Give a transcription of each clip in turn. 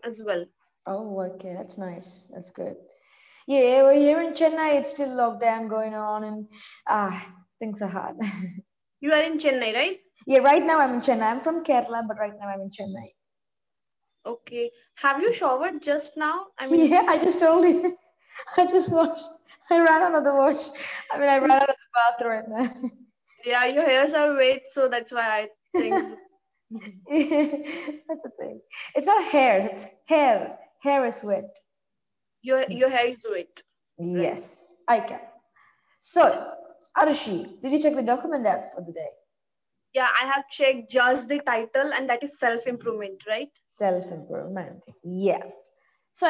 as well. Oh, okay. That's nice. That's good. Yeah, we're here in Chennai. It's still lockdown going on, and things are hard. You are in Chennai, right? Yeah, right now I'm in Chennai. I'm from Kerala, but right now I'm in Chennai. Okay. Have you showered just now? I mean, Yeah, I just told you. I just washed. I ran out of the wash. I mean, I ran out of the bath right now. yeah, your hairs are wet, so that's why I think so. That's the thing. It's not hairs, it's hair. Hair is wet. Your hair is wet, right? Yes, I can. So, Arushi, did you check the document app for the day? Yeah, I have checked just the title, and that is self improvement, right? Self improvement. Yeah. So,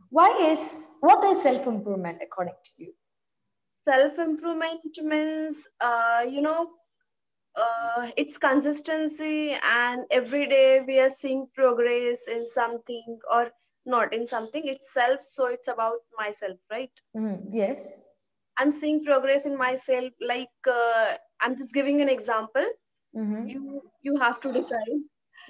what is self improvement according to you? Self improvement means, it's consistency, and every day we are seeing progress in something or not in something itself. So it's about myself, right? Yes. I'm seeing progress in myself. Like, I'm just giving an example. Mm-hmm. You have to decide.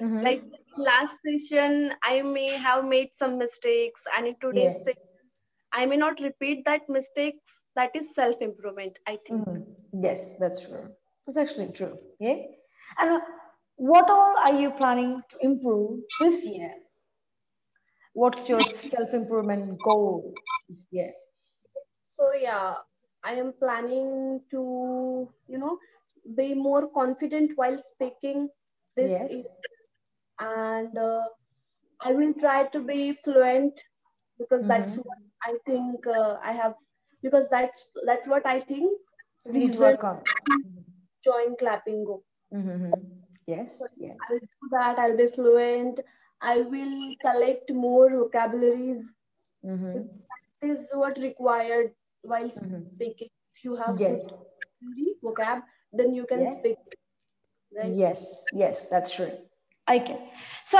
Mm-hmm. Like last session, I may have made some mistakes, and in Yeah. today's session, I may not repeat that mistakes. That is self improvement, I think. Yes, that's true. That's actually true. Yeah. And what all are you planning to improve this year? What's your self improvement goal this year? So yeah, I am planning to, be more confident while speaking this is, Yes. and I will try to be fluent, because that's Mm-hmm. what I think I have, because that's what I think You need to reason work on. to join Clapingo. Mm-hmm. So Yes. Yes. I'll do that. I'll be fluent. I will collect more vocabularies. Mm-hmm. That is what required while Mm-hmm. speaking. If you have good Yes. vocab, then you can Yes. speak, right? Yes. Yes. That's true. Okay. So,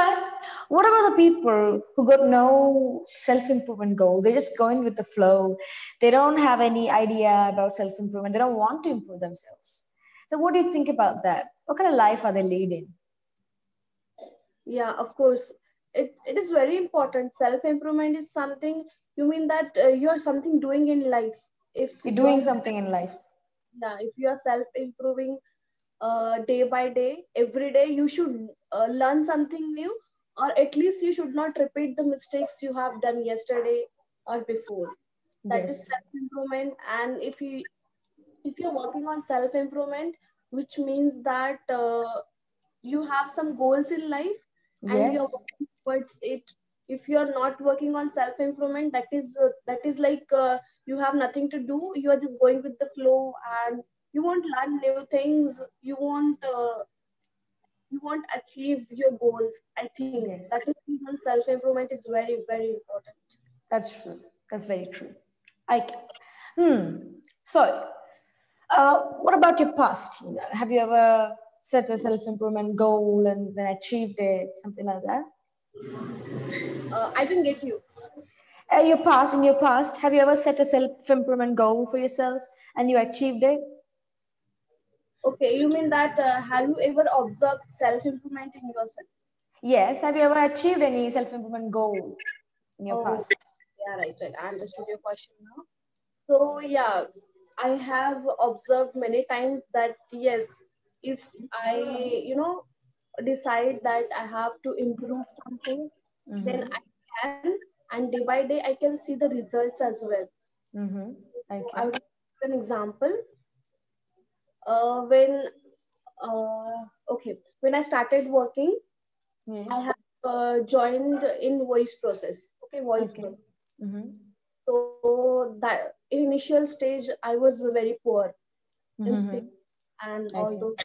what about the people who got no self improvement goal? They're just going with the flow. They don't have any idea about self improvement. They don't want to improve themselves. So, what do you think about that? What kind of life are they leading? Yeah, of course. It is very important. Self improvement is something, you mean that you are something doing in life. If You're you doing are, something in life. yeah, if you are self improving day by day, every day you should learn something new, or at least you should not repeat the mistakes you have done yesterday or before. That is Yes. self improvement. And if you're working on self improvement, which means that you have some goals in life and you're Yes. working towards it. If you're not working on self improvement, that is like you have nothing to do. You are just going with the flow, and you won't learn new things. You won't achieve your goals. I think that Yes. is reason self improvement is very, very important. That's true. That's very true. I So, what about your past? Have you ever set a self improvement goal and then achieved it, something like that? I didn't get you. In your past, have you ever set a self improvement goal for yourself and you achieved it? Okay, you mean that have you ever observed self improvement in yourself? Yes. Have you ever achieved any self improvement goal in your Oh, past? yeah, right, right. I understood your question now. So, yeah, I have observed many times that yes, if I, decide that I have to improve something, then I can, and day by day I can see the results as well. Mm-hmm. So I Okay. will give an example. When okay, when I started working, Yeah. I have joined in voice process. Okay, voice Okay. process. Mm-hmm. So that in initial stage, I was very poor in speaking Mm-hmm. and all Okay. those.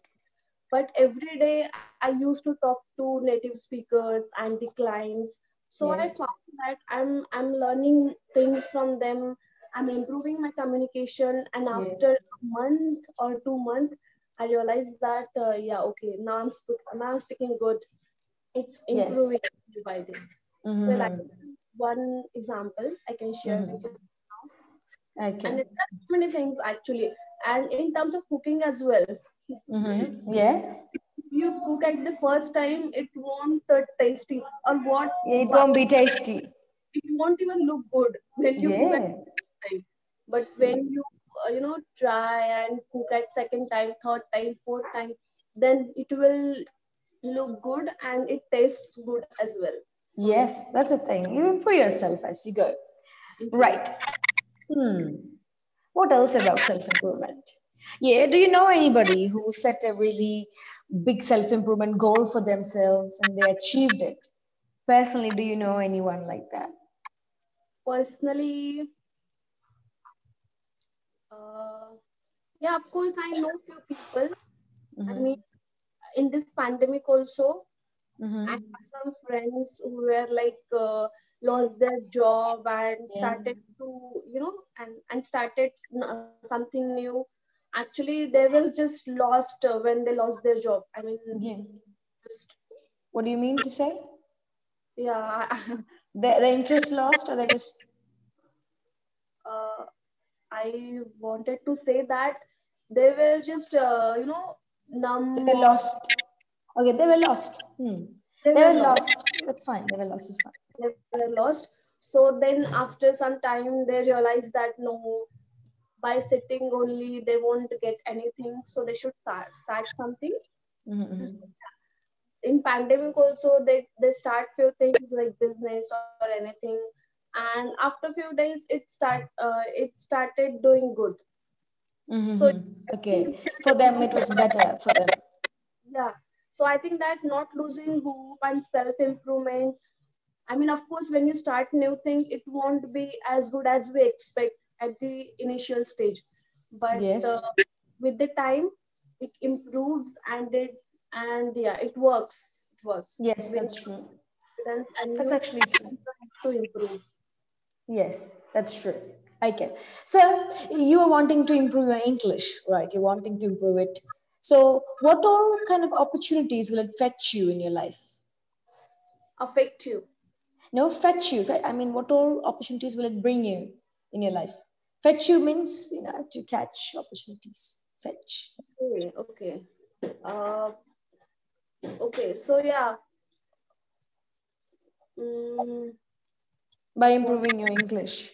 But every day I used to talk to native speakers and the clients. So I Yes. found that I'm learning things from them. I'm improving my communication, and Yeah. after a month or 2 months, I realized that yeah, okay, now I'm speaking good. It's Yes. improving day by day. So like Mm-hmm. one example I can share with you Mm-hmm. now. And Okay. it does so many things actually. And in terms of cooking as well, Mm-hmm. Yeah. you cook at the first time, it won't tasty, or what, It but won't be tasty. it won't even look good when you cook at Yeah. first time. But when you try and cook at second time, third time, fourth time, then it will look good and it tastes good as well. So yeah, Yes, that's a thing. You improve yourself as you go. improve. Right. Hmm. What else about self improvement? Yeah, do you know anybody who set a really big self improvement goal for themselves and they achieved it? Personally, do you know anyone like that? Personally, uh, yeah, of course, I know few people. I mean, Mm-hmm. in this pandemic also, I Mm-hmm. have some friends who were like lost their job and Yeah. started to and started something new. Actually, they was just lost when they lost their job. I mean, Yeah. just What do you mean to say? yeah. The interest lost or they just uh, I wanted to say that they were just they numb, were or lost? Okay, they were lost. Hmm. they They were were lost. lost. That's fine. They were lost is fine. They were lost. So then after some time they realized that no, by sitting only they won't get anything, so they should start something. Mm-hmm. In pandemic also, they start few things like business or anything, and after few days it started doing good. So Mm-hmm. I think Okay. For them, it was better for them. yeah, so I think that not losing hope and self improvement, I mean, of course, when you start new thing, it won't be as good as we expect at the initial stage, but Yes. with the time it improves, and yeah, it works Yes, with that's true. confidence, and That's you actually true. try to improve. Yes, that's true. Okay. So you are wanting to improve your English, right? You're wanting to improve it. So what all kind of opportunities will it fetch you in your life? Affect you. No, fetch you. I mean, what all opportunities will it bring you in your life? Fetch you means, to catch opportunities. Fetch. Okay. uh okay, so yeah. mm, By what improving your English.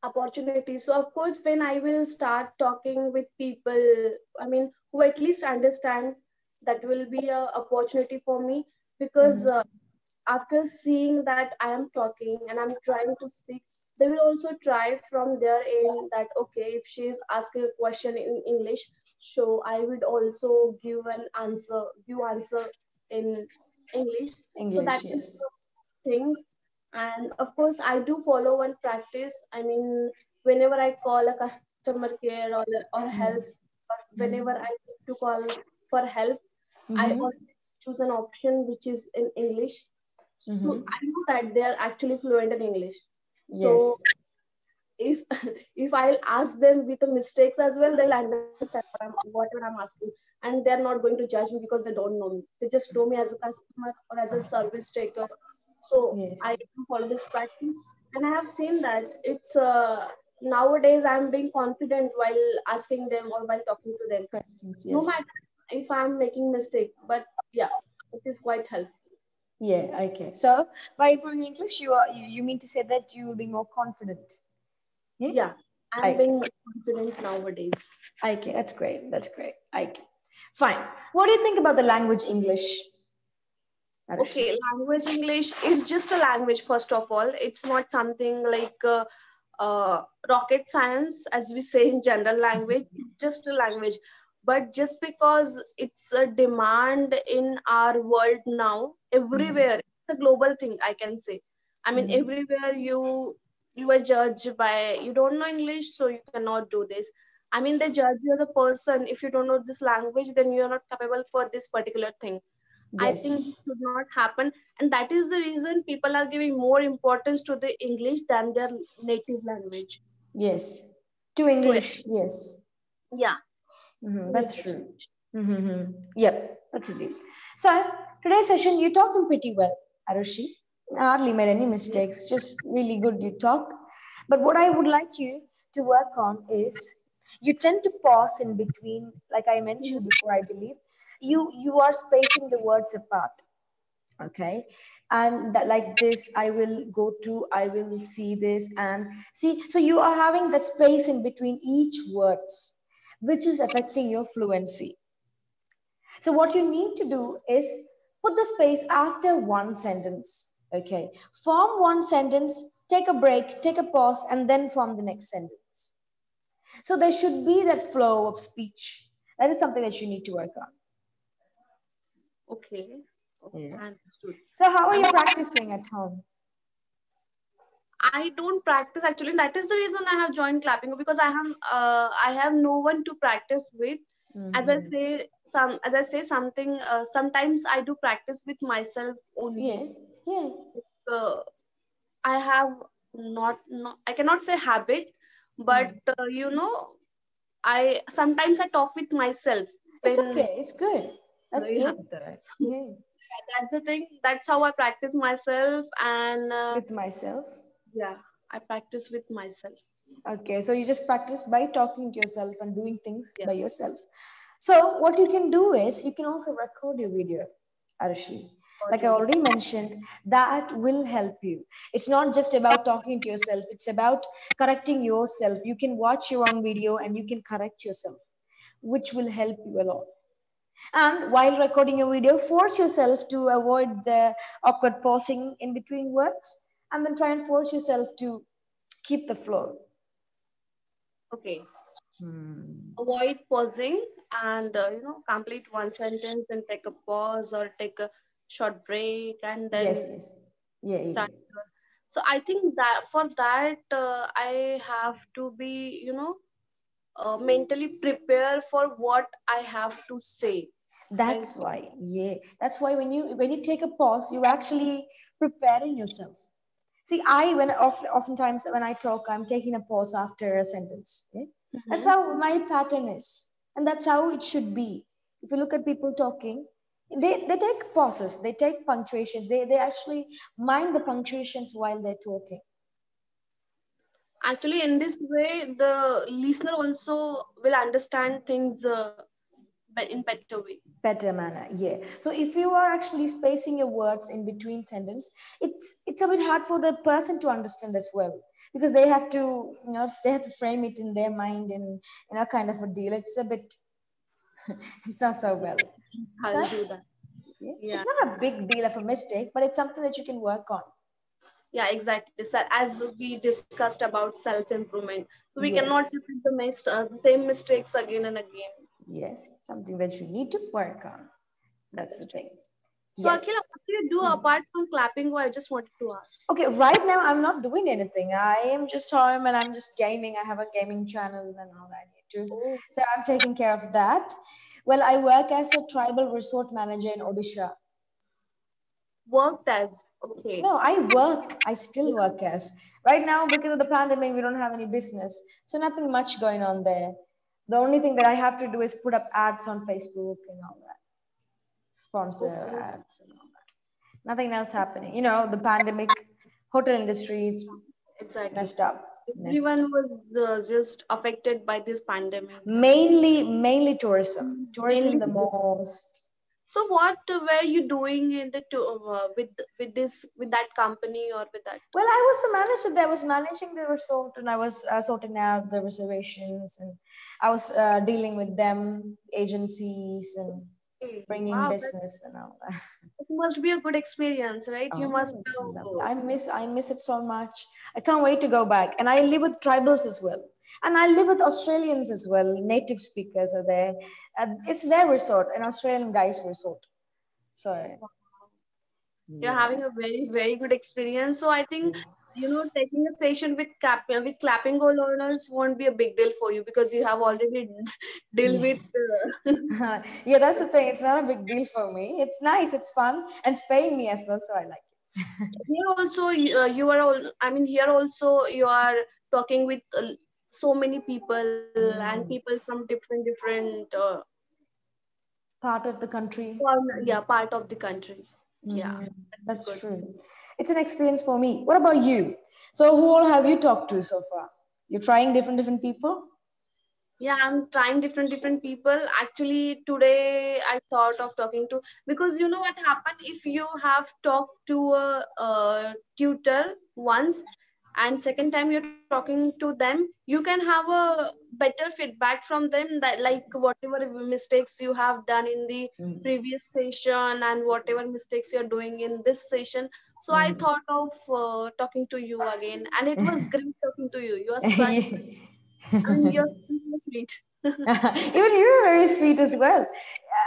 opportunity? So of course, when I will start talking with people, I mean, who at least understand, that will be a opportunity for me, because Mm-hmm. after seeing that I am talking and I'm trying to speak, they will also try from their end that okay, if she is asking a question in English, so I would also give answer in English. So that English, is yes. the thing. And of course, I do follow one practice. I mean, whenever I call a customer care or help, or whenever I need to call for help, I Mm-hmm. always choose an option which is in English. So Mm-hmm. I know that they are actually fluent in English. So Yes. if if I'll ask them with the mistakes as well, they'll understand whatever I'm asking, and they're not going to judge me because they don't know me. They just know me as a customer or as a service taker. So I Yes. do follow this practice, and I have seen that it's nowadays I'm being confident while asking them or while talking to them, Questions, no yes. matter if I'm making mistake. But yeah, it is quite helpful. Yeah, okay. So by improving English, you mean to say that you will be more confident. Hmm? Yeah, I'm Okay. being more confident nowadays. Okay, that's great. That's great. Okay. Fine. What do you think about the language English, Arushi? Okay, language English, it's just a language, first of all. It's not something like rocket science, as we say in general language. It's just a language. But just because it's a demand in our world now, everywhere, it's a global thing, I can say. I mean, everywhere you are judged by, you don't know English, so you cannot do this. I mean, they judge you as a person. If you don't know this language, then you're not capable for this particular thing. I think Yes. this should not happen, and that is the reason people are giving more importance to the English than their native language. Yes. To So English, yes. yeah, That's English. true. Yep, that's it. So today's session, you're talking pretty well, Arushi. Hardly made any mistakes. Just really good you talk. But what I would like you to work on is You tend to pause in between, like I mentioned before, I believe. You are spacing the words apart. Okay. And that, like this, I will go to, I will see this, and see. So you are having that space in between each words, which is affecting your fluency. So what you need to do is put the space after one sentence. Okay. Form one sentence, take a break, take a pause, and then form the next sentence. So there should be that flow of speech. That is something that you need to work on. Okay. Okay, Yeah. I understood. So how are I you mean, practicing at home? I don't practice actually. That is the reason I have joined Clapping, because I have no one to practice with. Mm-hmm. As I say something, sometimes I do practice with myself Yeah. only. Yeah. Uh, I have not I cannot say habit, but Mm. I sometimes I talk with myself It's when okay. It's good. That's yeah. good though. So, Yeah. that's the thing. That's how I practice myself, and With myself. yeah, I practice with myself. Okay, so you just practice by talking to yourself and doing things Yeah. by yourself. So what you can do is you can also record your video, Arshi. Like I Audio. already mentioned, that will help you. It's not just about talking to yourself, it's about correcting yourself. You can watch your own video and you can correct yourself, which will help you a lot. And while recording your video, force yourself to avoid the awkward pausing in between words, and then try and force yourself to keep the flow. Okay. Hmm. Avoid pausing and complete one sentence and take a pause or take a short break and Yes, then yes. Yeah, yeah. start. So I think that for that I have to be mentally prepare for what I have to say, right? That's why. Yeah. That's why when you take a pause, you're actually preparing yourself. See, oftentimes when I talk, I'm taking a pause after a sentence. Yeah? That's Mm-hmm. how my pattern is. And that's how it should be. If you look at people talking, they take pauses, they take punctuations, they actually mind the punctuations while they're talking. Actually, in this way, the listener also will understand things in better way. Better manner, yeah. So if you are actually spacing your words in between sentence, it's a bit hard for the person to understand as well, because they have to, they have to frame it in their mind in a kind of a deal. It's a bit, it's not so well. So I'll do that. yeah, Yeah. it's not a big deal of a mistake, but it's something that you can work on. Yeah, exactly. So as we discussed about self improvement, so we cannot Yes, repeat the same mistakes again and again. yes, something that you need to work on. That's the Understood. thing. So, Akila, Yes. what do you do Hmm. apart from clapping? I just wanted to ask. Okay, right now I'm not doing anything. I am just home and I'm just gaming. I have a gaming channel and all that too. Oh, So I'm taking care of that. Well, I work as a tribal resort manager in Odisha. worked as okay. No, I work. I still work as. Right now, because of the pandemic, we don't have any business. So nothing much going on there. The only thing that I have to do is put up ads on Facebook and all that. Sponsor Okay, ads and all that. Nothing else happening. The pandemic, hotel industry, it's exactly. messed up. Messed Everyone up. was just affected by this pandemic. Mainly tourism. Tourism Mainly the tourism. most. So, what were you doing in the with that company or with that? Well, I was a manager there. I was managing the resort and I was sorting out the reservations and I was dealing with them, agencies, and Okay. bringing Wow, business and all that. it must be a good experience, right? You must Oh, it's lovely. have. I miss it so much. I can't wait to go back. And I live with tribals as well. And I live with Australians as well. Native speakers are there. It's their resort, an Australian guy's resort. So You're yeah. having a very very good experience. So I think taking a session with clapping goal learners won't be a big deal for you because you have already deal Yeah. with. Yeah, that's the thing. It's not a big deal for me. It's nice, it's fun, and it's paying me as well, so I like it. Here also you are all. I mean, here also you are talking with so many people and people Mm. from different Part of the country. yeah, part of the country. Yeah, Hmm. that's That's good. true. It's an experience for me. What about you? So, who all have you talked to so far? You're trying different people? Yeah, I'm trying different people. Actually, today I thought of talking to, because you know what happened if you have talked to a tutor once, and second time you're talking to them, you can have a better feedback from them, that like whatever mistakes you have done in the Mm. previous session and whatever mistakes you're doing in this session. So I Mm. thought of talking to you again, and it was great talking to you. You are such, Yeah. I mean, you're so sweet. Even you're very sweet as well.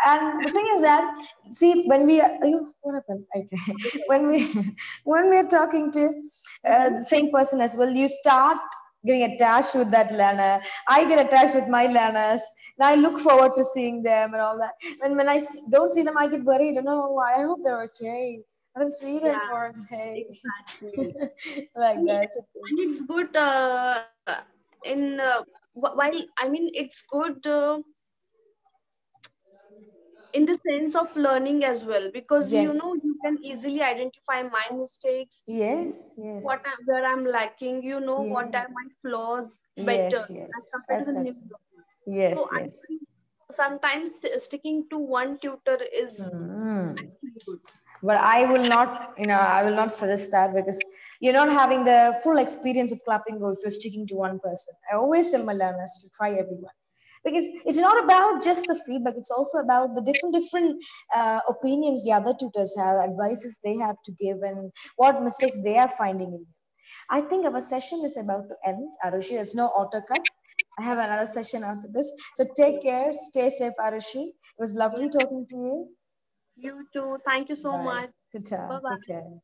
And the thing is that, see, when we what happened? Okay, Sorry, sorry. when we when we're talking to Mhm. the same person as well, you start getting attached with that learner. I get attached with my learners. And I look forward to seeing them and all that. When don't see them, I get worried. No, I hope they're okay. I don't see them Yeah, for a day. exactly. Like And that. and it's good in while, I mean, it's good in the sense of learning as well, because you know Yes. you can easily identify my mistakes, Yes. what Yes. where I'm lacking, you know what Yeah. are my flaws better Yes. as Yes. compared to That's the new that's. learner. So Yes. I Yes. think sometimes sticking to one tutor is Hmm. actually good. But I will not, I will not suggest that because you're not having the full experience of clapping if you're sticking to one person. I always tell my learners to try everyone because it's not about just the feedback. It's also about the different opinions the other tutors have, advices they have to give, and what mistakes they are finding in you. I think our session is about to end. Arushi, there's no auto cut. I have another session after this. So take Okay. care, stay safe, Arushi. It was Yeah, lovely talking to you. you too. Thank you so Bye. much. Ta-ta. Bye Take bye. care.